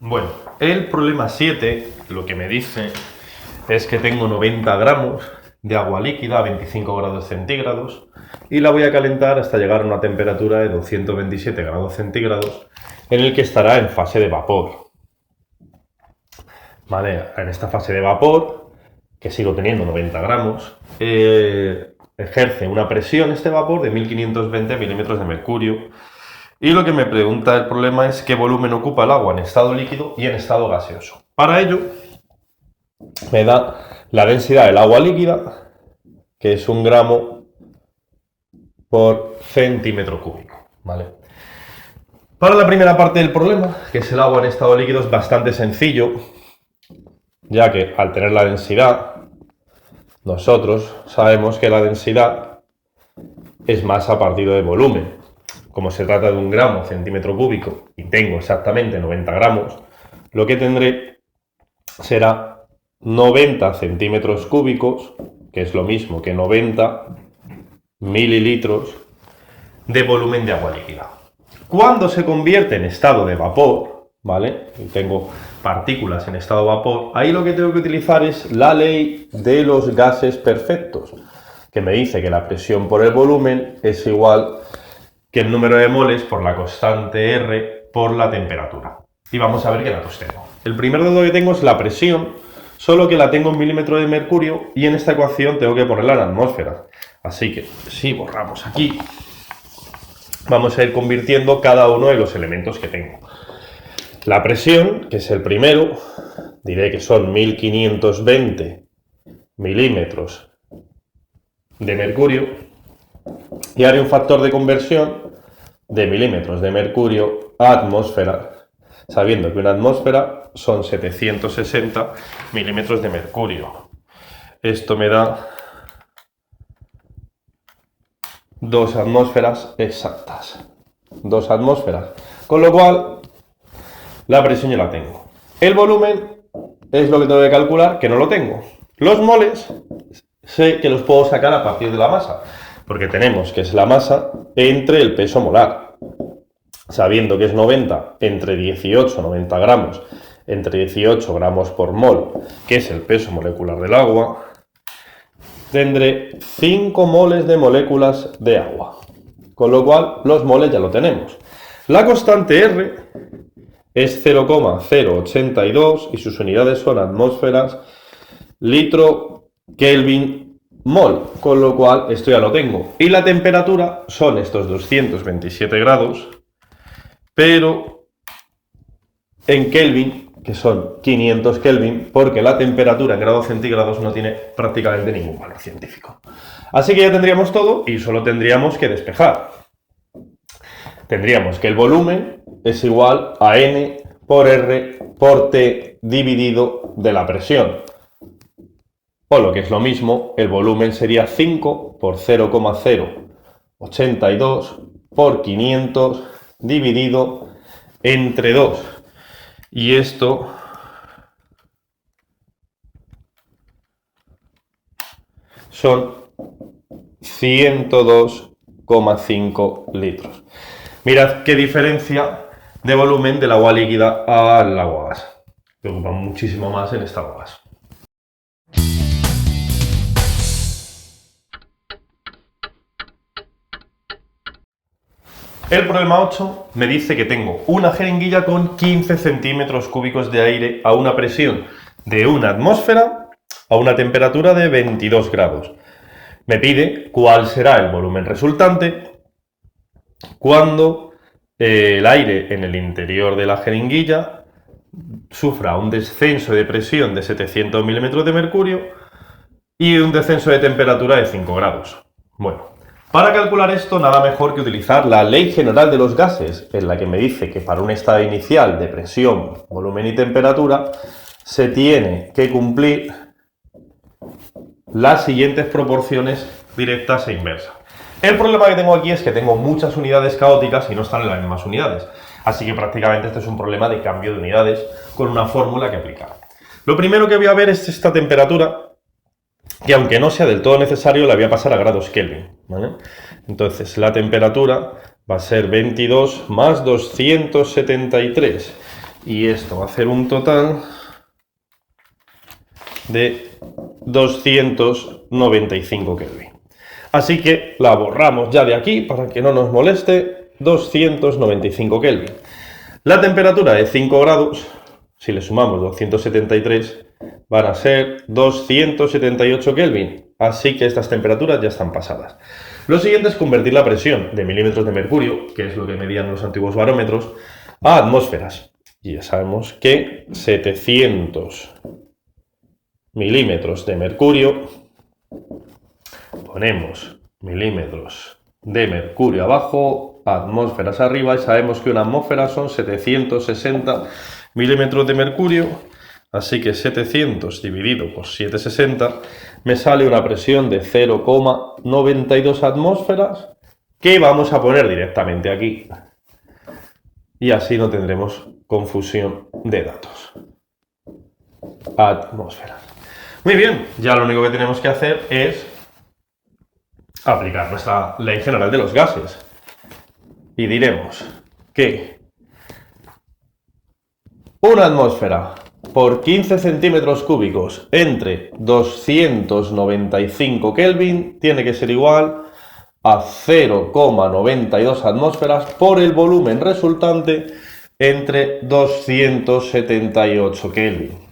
Bueno, el problema 7 lo que me dice es que tengo 90 gramos de agua líquida a 25 grados centígrados y la voy a calentar hasta llegar a una temperatura de 227 grados centígrados en el que estará en fase de vapor. Vale, en esta fase de vapor, que sigo teniendo 90 gramos, ejerce una presión este vapor de 1520 milímetros de mercurio. Y lo que me pregunta el problema es qué volumen ocupa el agua en estado líquido y en estado gaseoso. Para ello, me da la densidad del agua líquida, que es 1 gramo por centímetro cúbico, ¿vale? Para la primera parte del problema, que es el agua en estado líquido, es bastante sencillo, ya que al tener la densidad, nosotros sabemos que la densidad es masa partido de volumen. Como se trata de 1 gramo centímetro cúbico y tengo exactamente 90 gramos, lo que tendré será 90 centímetros cúbicos, que es lo mismo que 90 mililitros de volumen de agua líquida. Cuando se convierte en estado de vapor, ¿vale? Y tengo partículas en estado de vapor, ahí lo que tengo que utilizar es la ley de los gases perfectos, que me dice que la presión por el volumen es igual que el número de moles por la constante R por la temperatura. Y vamos a ver qué datos tengo. El primer dato que tengo es la presión, solo que la tengo en milímetros de mercurio y en esta ecuación tengo que ponerla en atmósfera. Así que si borramos aquí, vamos a ir convirtiendo cada uno de los elementos que tengo. La presión, que es el primero, diré que son 1520 milímetros de mercurio. Y haré un factor de conversión de milímetros de mercurio a atmósfera, sabiendo que una atmósfera son 760 milímetros de mercurio. Esto me da 2 atmósferas exactas. 2 atmósferas. Con lo cual, la presión ya la tengo. El volumen es lo que tengo que calcular, que no lo tengo. Los moles sé que los puedo sacar a partir de la masa, porque tenemos que es la masa entre el peso molar, sabiendo que es 90 entre 18, 90 gramos, entre 18 gramos por mol, que es el peso molecular del agua, tendré 5 moles de moléculas de agua, con lo cual los moles ya lo tenemos. La constante R es 0,082 y sus unidades son atmósferas, litro, Kelvin, mol, con lo cual esto ya lo tengo. Y la temperatura son estos 227 grados, pero en Kelvin, que son 500 Kelvin, porque la temperatura en grados centígrados no tiene prácticamente ningún valor científico. Así que ya tendríamos todo y solo tendríamos que despejar. Tendríamos que el volumen es igual a N por R por T dividido de la presión. O lo que es lo mismo, el volumen sería 5 por 0,082 por 500 dividido entre 2. Y esto son 102,5 litros. Mirad qué diferencia de volumen del agua líquida al agua gas, que ocupa muchísimo más en esta agua gas. El problema 8 me dice que tengo una jeringuilla con 15 centímetros cúbicos de aire a una presión de 1 atmósfera a una temperatura de 22 grados. Me pide cuál será el volumen resultante cuando el aire en el interior de la jeringuilla sufra un descenso de presión de 700 milímetros de mercurio y un descenso de temperatura de 5 grados. Bueno, para calcular esto, nada mejor que utilizar la ley general de los gases, en la que me dice que para un estado inicial de presión, volumen y temperatura, se tiene que cumplir las siguientes proporciones directas e inversas. El problema que tengo aquí es que tengo muchas unidades caóticas y no están en las mismas unidades. Así que prácticamente este es un problema de cambio de unidades con una fórmula que aplicar. Lo primero que voy a ver es esta temperatura, que aunque no sea del todo necesario, la voy a pasar a grados Kelvin, ¿vale? Entonces la temperatura va a ser 22 más 273. Y esto va a hacer un total de 295 Kelvin. Así que la borramos ya de aquí para que no nos moleste. 295 Kelvin. La temperatura de 5 grados, si le sumamos 273, van a ser 278 Kelvin. Así que estas temperaturas ya están pasadas. Lo siguiente es convertir la presión de milímetros de mercurio, que es lo que medían los antiguos barómetros, a atmósferas. Y ya sabemos que 700 milímetros de mercurio, ponemos milímetros de mercurio abajo, atmósferas arriba, y sabemos que una atmósfera son 760 milímetros de mercurio, así que 700 dividido por 760 me sale una presión de 0,92 atmósferas, que vamos a poner directamente aquí, y así no tendremos confusión de datos. Atmósfera. Muy bien, ya lo único que tenemos que hacer es aplicar nuestra ley general de los gases. Y diremos que una atmósfera por 15 centímetros cúbicos entre 295 Kelvin tiene que ser igual a 0,92 atmósferas por el volumen resultante entre 278 Kelvin.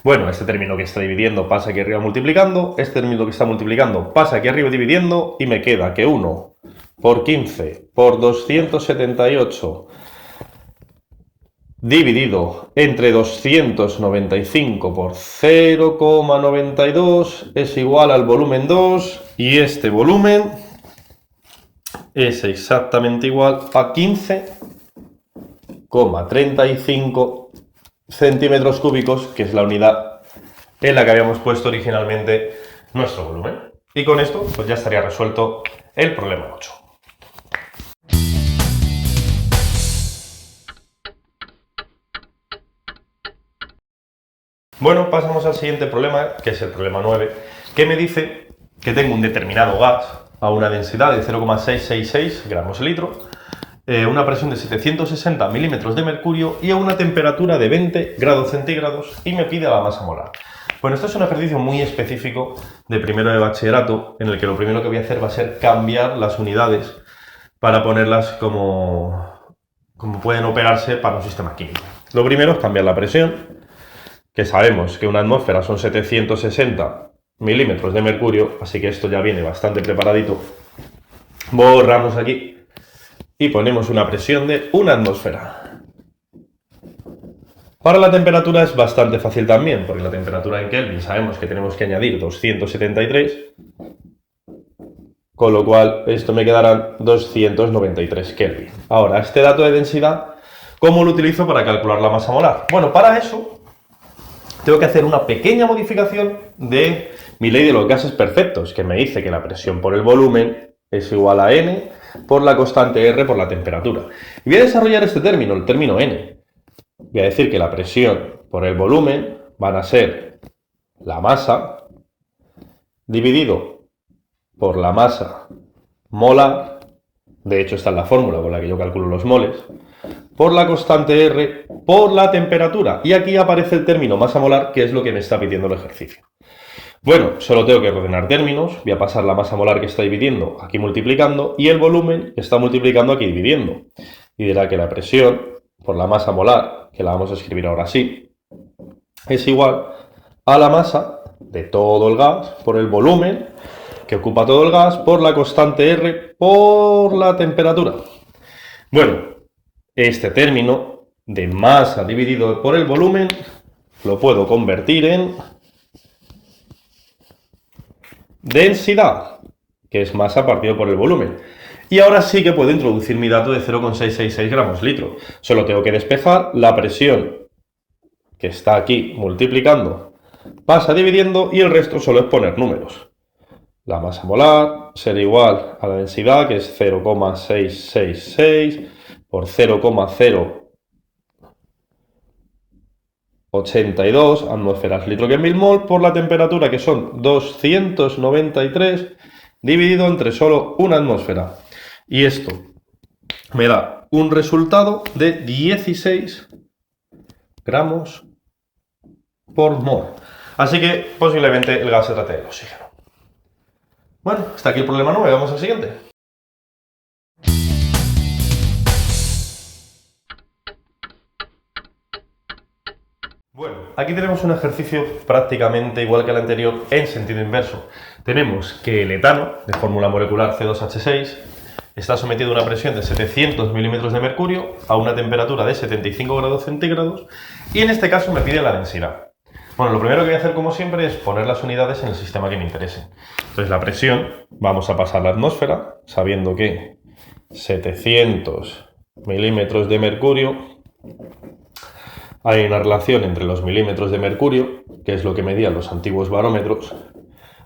Bueno, este término que está dividiendo pasa aquí arriba multiplicando, este término que está multiplicando pasa aquí arriba dividiendo, y me queda que 1 por 15 por 278 dividido entre 295 por 0,92 es igual al volumen 2, y este volumen es exactamente igual a 15,35 centímetros cúbicos, que es la unidad en la que habíamos puesto originalmente nuestro volumen. Y con esto pues ya estaría resuelto el problema 8. Bueno, pasamos al siguiente problema, que es el problema 9, que me dice que tengo un determinado gas a una densidad de 0,666 gramos litro, una presión de 760 milímetros de mercurio y a una temperatura de 20 grados centígrados, y me pide la masa molar. Bueno, esto es un ejercicio muy específico de primero de bachillerato, en el que lo primero que voy a hacer va a ser cambiar las unidades para ponerlas como pueden operarse para un sistema químico. Lo primero es cambiar la presión, que sabemos que una atmósfera son 760 milímetros de mercurio, así que esto ya viene bastante preparadito. Borramos aquí y ponemos una presión de una atmósfera. Para la temperatura es bastante fácil también, porque la temperatura en Kelvin sabemos que tenemos que añadir 273, con lo cual esto me quedarán 293 Kelvin. Ahora, este dato de densidad, ¿cómo lo utilizo para calcular la masa molar? Bueno, para eso tengo que hacer una pequeña modificación de mi ley de los gases perfectos, que me dice que la presión por el volumen es igual a N por la constante R por la temperatura. Y voy a desarrollar este término, el término N. Voy a decir que la presión por el volumen van a ser la masa dividido por la masa molar, de hecho esta es la fórmula con la que yo calculo los moles, por la constante R por la temperatura. Y aquí aparece el término masa molar, que es lo que me está pidiendo el ejercicio. Bueno, solo tengo que ordenar términos, voy a pasar la masa molar que está dividiendo aquí multiplicando, y el volumen está multiplicando aquí dividiendo. Y dirá que la presión por la masa molar, que la vamos a escribir ahora así, es igual a la masa de todo el gas por el volumen que ocupa todo el gas por la constante R por la temperatura. Bueno, este término de masa dividido por el volumen lo puedo convertir en densidad, que es masa partido por el volumen. Y ahora sí que puedo introducir mi dato de 0,666 gramos litro. Solo tengo que despejar la presión que está aquí multiplicando, pasa dividiendo, y el resto solo es poner números. La masa molar será igual a la densidad, que es 0,666 por 0,082 atmósferas litro que 1000 mol por la temperatura, que son 293 dividido entre solo una atmósfera. Y esto me da un resultado de 16 gramos por mol. Así que posiblemente el gas se trate del oxígeno. Bueno, hasta aquí el problema 9, vamos al siguiente. Bueno, aquí tenemos un ejercicio prácticamente igual que el anterior en sentido inverso. Tenemos que el etano, de fórmula molecular C2H6, está sometido a una presión de 700 milímetros de mercurio a una temperatura de 75 grados centígrados y en este caso me pide la densidad. Bueno, lo primero que voy a hacer como siempre es poner las unidades en el sistema que me interese. Entonces la presión, vamos a pasar la atmósfera, sabiendo que 700 milímetros de mercurio, hay una relación entre los milímetros de mercurio, que es lo que medían los antiguos barómetros,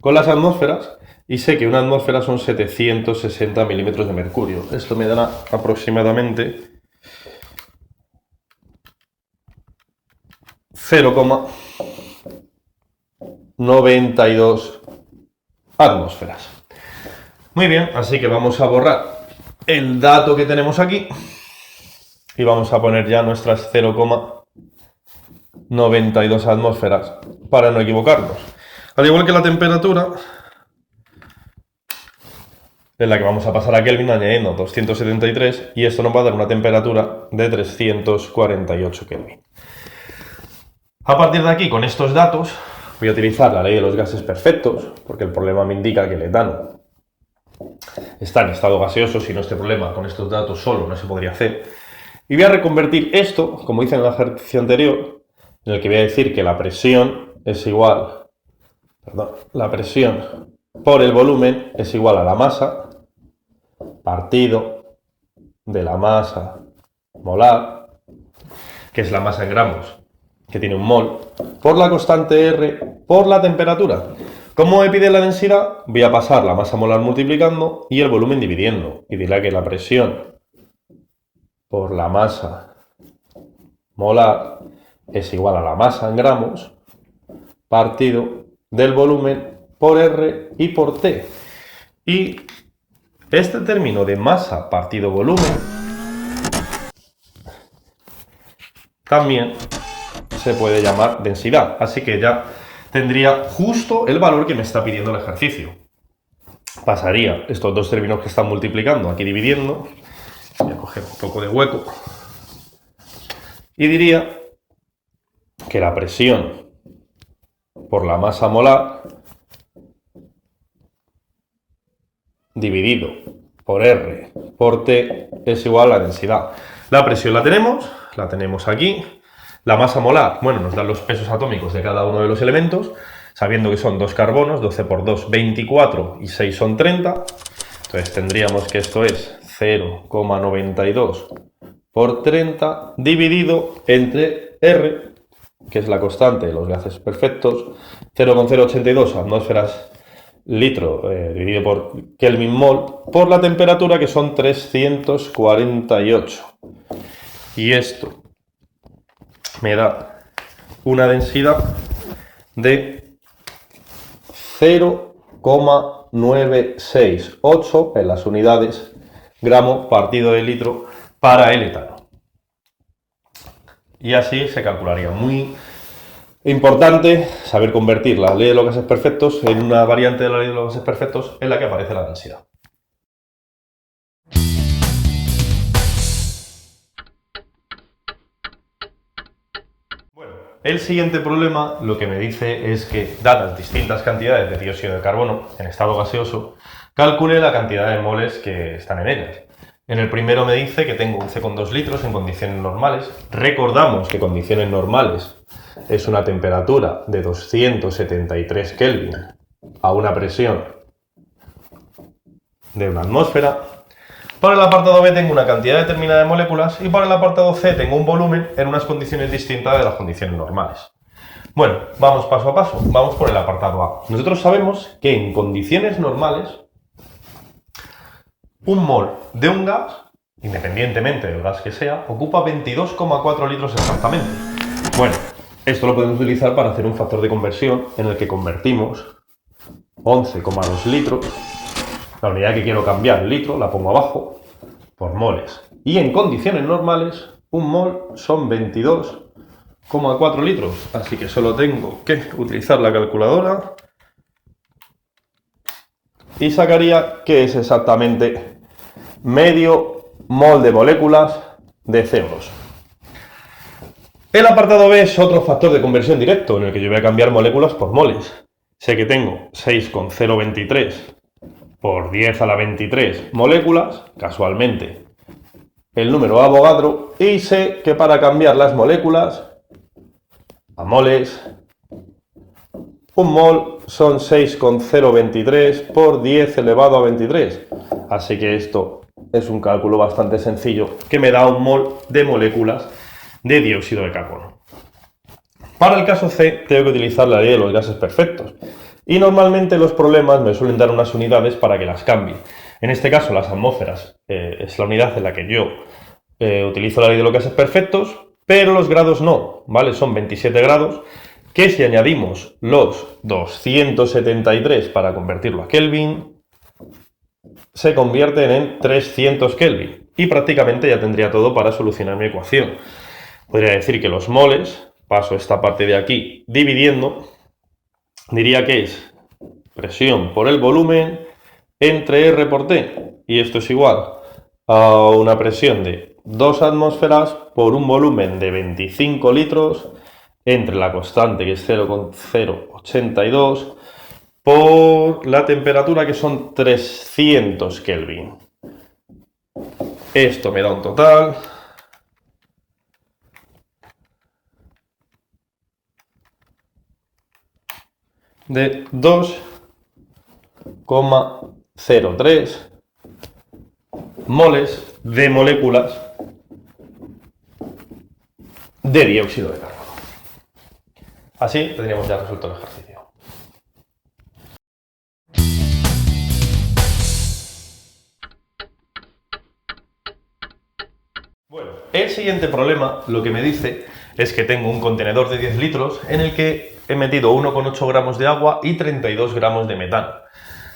con las atmósferas, y sé que una atmósfera son 760 milímetros de mercurio. Esto me dará aproximadamente 0,92 atmósferas. Muy bien, así que vamos a borrar el dato que tenemos aquí y vamos a poner ya nuestras 0,92 atmósferas para no equivocarnos. Al igual que la temperatura, en la que vamos a pasar a Kelvin añadiendo 273 y esto nos va a dar una temperatura de 348 Kelvin. A partir de aquí, con estos datos, voy a utilizar la ley de los gases perfectos, porque el problema me indica que el etano está en estado gaseoso, si no este problema con estos datos solo no se podría hacer. Y voy a reconvertir esto, como hice en el ejercicio anterior, en el que voy a decir que la presión es igual, la presión por el volumen es igual a la masa partido de la masa molar, que es la masa en gramos, que tiene un mol, por la constante R por la temperatura. Como me pide la densidad, voy a pasar la masa molar multiplicando y el volumen dividiendo. Y dirá que la presión por la masa molar es igual a la masa en gramos partido del volumen por R y por T. Y este término de masa partido volumen también se puede llamar densidad. Así que ya tendría justo el valor que me está pidiendo el ejercicio. Pasaría estos dos términos que están multiplicando aquí dividiendo. Voy a coger un poco de hueco. Y diría que la presión por la masa molar dividido por R por T es igual a la densidad. La presión la tenemos aquí. La masa molar, bueno, nos dan los pesos atómicos de cada uno de los elementos, sabiendo que son 2 carbonos, 12 por 2, 24 y 6 son 30. Entonces tendríamos que esto es 0,92 por 30 dividido entre R, que es la constante de los gases perfectos, 0,082 atmósferas litro dividido por Kelvin mol por la temperatura, que son 348. Y esto me da una densidad de 0,968 en las unidades gramo partido de litro para el etano. Y así se calcularía. Muy importante saber convertir la ley de los gases perfectos en una variante de la ley de los gases perfectos en la que aparece la densidad. El siguiente problema lo que me dice es que, dadas distintas cantidades de dióxido de carbono en estado gaseoso, calcule la cantidad de moles que están en ellas. En el primero me dice que tengo 11,2 litros en condiciones normales. Recordamos que condiciones normales es una temperatura de 273 Kelvin a una presión de una atmósfera. Para el apartado B tengo una cantidad determinada de moléculas y para el apartado C tengo un volumen en unas condiciones distintas de las condiciones normales. Bueno, vamos paso a paso. Vamos por el apartado A. Nosotros sabemos que en condiciones normales un mol de un gas, independientemente del gas que sea, ocupa 22,4 litros exactamente. Bueno, esto lo podemos utilizar para hacer un factor de conversión en el que convertimos 11,2 litros. La unidad que quiero cambiar, litro, la pongo abajo, por moles. Y en condiciones normales, un mol son 22,4 2,4 litros, así que solo tengo que utilizar la calculadora y sacaría que es exactamente medio mol de moléculas de CO2. El apartado B es otro factor de conversión directo en el que yo voy a cambiar moléculas por moles. Sé que tengo 6,023 por 10 a la 23 moléculas, casualmente el número Avogadro, y sé que para cambiar las moléculas a moles, un mol son 6,023 por 10 elevado a 23. Así que esto es un cálculo bastante sencillo que me da un mol de moléculas de dióxido de carbono. Para el caso C tengo que utilizar la ley de los gases perfectos. Y normalmente los problemas me suelen dar unas unidades para que las cambie. En este caso las atmósferas es la unidad en la que yo utilizo la ley de los gases perfectos, pero los grados no, ¿vale? Son 27 grados, que si añadimos los 273 para convertirlo a Kelvin, se convierten en 300 Kelvin. Y prácticamente ya tendría todo para solucionar mi ecuación. Podría decir que los moles, paso esta parte de aquí dividiendo, diría que es presión por el volumen entre R por T, y esto es igual a una presión de 2 atmósferas por un volumen de 25 litros entre la constante, que es 0,082, por la temperatura, que son 300 Kelvin. Esto me da un total de 2,03 moles de moléculas de dióxido de carbono. Así tendríamos ya resuelto el ejercicio. Bueno, el siguiente problema lo que me dice es que tengo un contenedor de 10 litros en el que he metido 1,8 gramos de agua y 32 gramos de metano.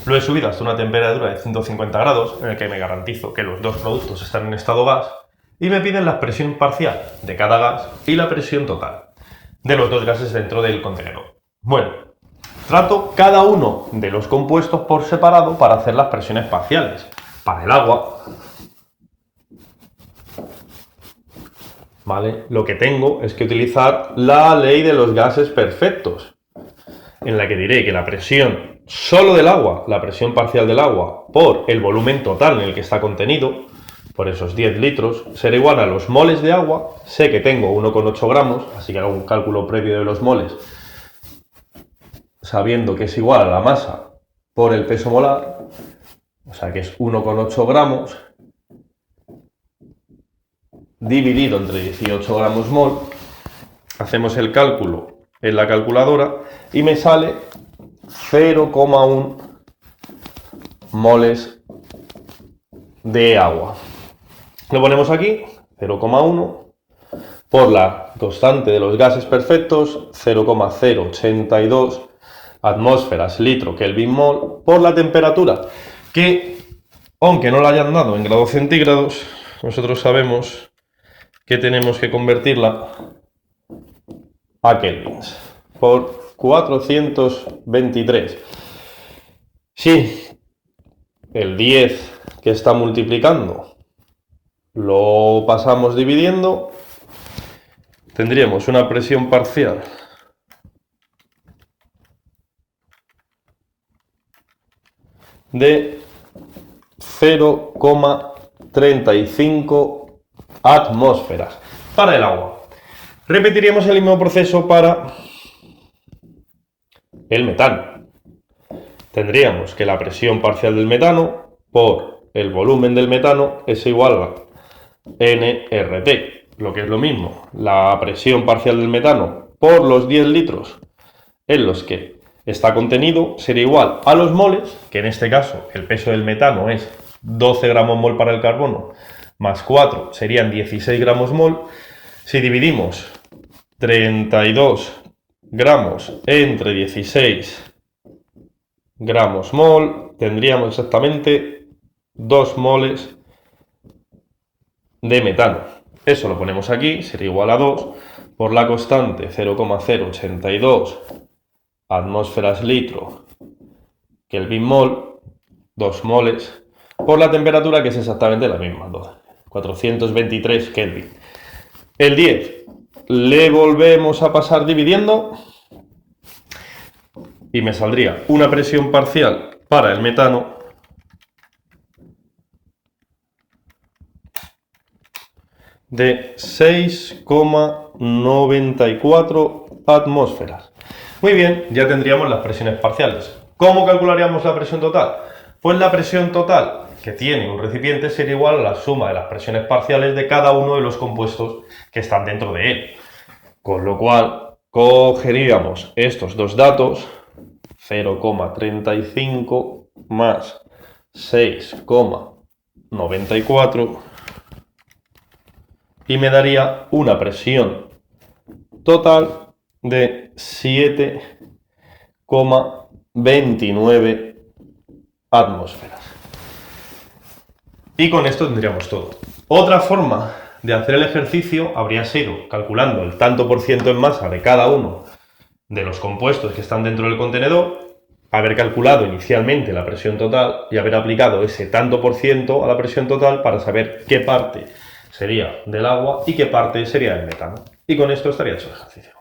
Lo he subido hasta una temperatura de 150 grados, en el que me garantizo que los dos productos están en estado gas, y me piden la presión parcial de cada gas y la presión total de los dos gases dentro del contenedor. Bueno, trato cada uno de los compuestos por separado para hacer las presiones parciales. Para el agua, ¿vale? Lo que tengo es que utilizar la ley de los gases perfectos, en la que diré que la presión solo del agua, la presión parcial del agua, por el volumen total en el que está contenido, por esos 10 litros, será igual a los moles de agua. Sé que tengo 1,8 gramos, así que hago un cálculo previo de los moles, sabiendo que es igual a la masa por el peso molar, o sea que es 1,8 gramos, dividido entre 18 gramos mol. Hacemos el cálculo en la calculadora y me sale 0,1 moles de agua. Lo ponemos aquí, 0,1 por la constante de los gases perfectos, 0,082 atmósferas litro Kelvin mol, por la temperatura, que aunque no la hayan dado en grados centígrados, nosotros sabemos que tenemos que convertirla a kelvins por 423. Si el 10 que está multiplicando lo pasamos dividiendo, tendríamos una presión parcial de 0,35 atmósferas para el agua. Repetiríamos el mismo proceso para el metano. Tendríamos que la presión parcial del metano por el volumen del metano es igual a nRT, lo que es lo mismo, la presión parcial del metano por los 10 litros en los que está contenido sería igual a los moles, que en este caso el peso del metano es 12 gramos mol para el carbono, más 4 serían 16 gramos mol. Si dividimos 32 gramos entre 16 gramos mol, tendríamos exactamente 2 moles de metano. Eso lo ponemos aquí, sería igual a 2 por la constante 0,082 atmósferas litro Kelvin mol, 2 moles, por la temperatura que es exactamente la misma, 423 Kelvin. El 10 le volvemos a pasar dividiendo y me saldría una presión parcial para el metano de 6,94 atmósferas. Muy bien, ya tendríamos las presiones parciales. ¿Cómo calcularíamos la presión total? Pues la presión total que tiene un recipiente sería igual a la suma de las presiones parciales de cada uno de los compuestos que están dentro de él. Con lo cual, cogeríamos estos dos datos, 0,35 más 6,94, y me daría una presión total de 7,29 atmósferas. Y con esto tendríamos todo. Otra forma de hacer el ejercicio habría sido calculando el tanto por ciento en masa de cada uno de los compuestos que están dentro del contenedor, haber calculado inicialmente la presión total y haber aplicado ese tanto por ciento a la presión total para saber qué parte sería del agua y qué parte sería del metano. Y con esto estaría hecho el ejercicio.